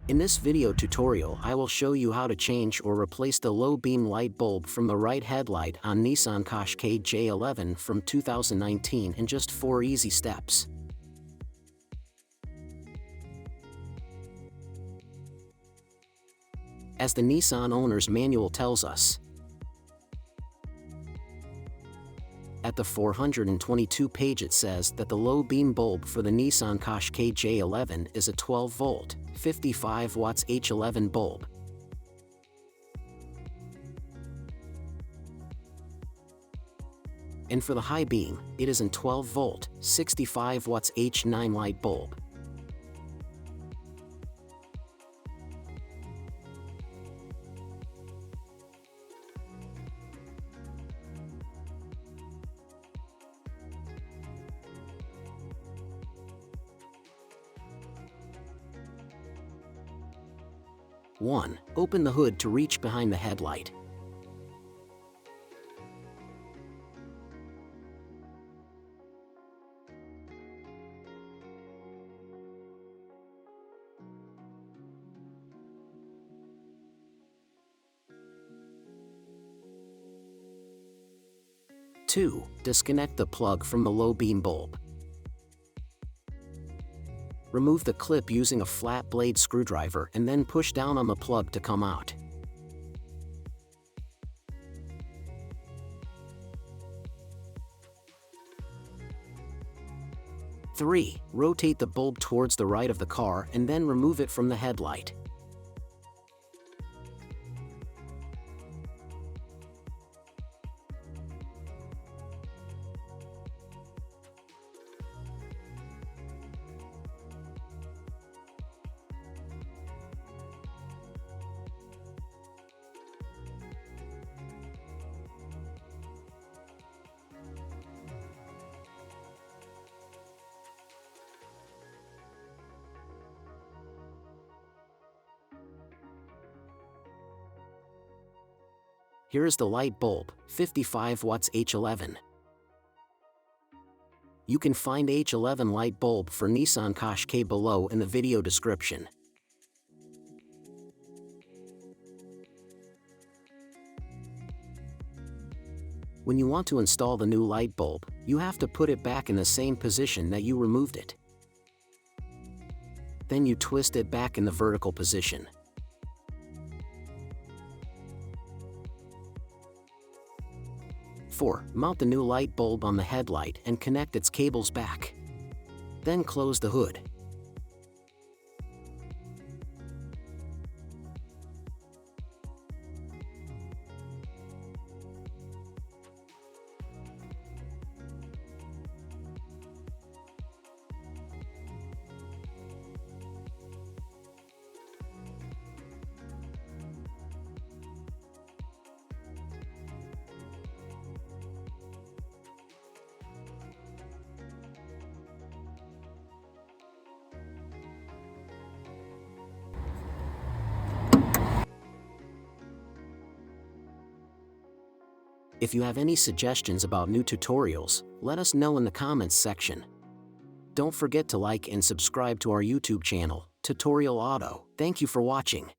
In this video tutorial I will show you how to change or replace the low beam light bulb from the right headlight on Nissan Qashqai J11 from 2019 in just 4 easy steps. As the Nissan owner's manual tells us, at the 422 page it says that the low beam bulb for the Nissan Qashqai J11 is a 12 volt, 55 watts H11 bulb. And for the high beam, it is a 12 volt, 65 watts H9 light bulb. One, open the hood to reach behind the headlight. Two, disconnect the plug from the low beam bulb. Remove the clip using a flat blade screwdriver and then push down on the plug to come out. Three, rotate the bulb towards the right of the car and then remove it from the headlight. Here is the light bulb, 55 watts H11. You can find H11 light bulb for Nissan Qashqai below in the video description. When you want to install the new light bulb, you have to put it back in the same position that you removed it. Then you twist it back in the vertical position. 4. Mount the new light bulb on the headlight and connect its cables back. Then close the hood. If you have any suggestions about new tutorials, let us know in the comments section. Don't forget to like and subscribe to our YouTube channel, Tutorial Auto. Thank you for watching.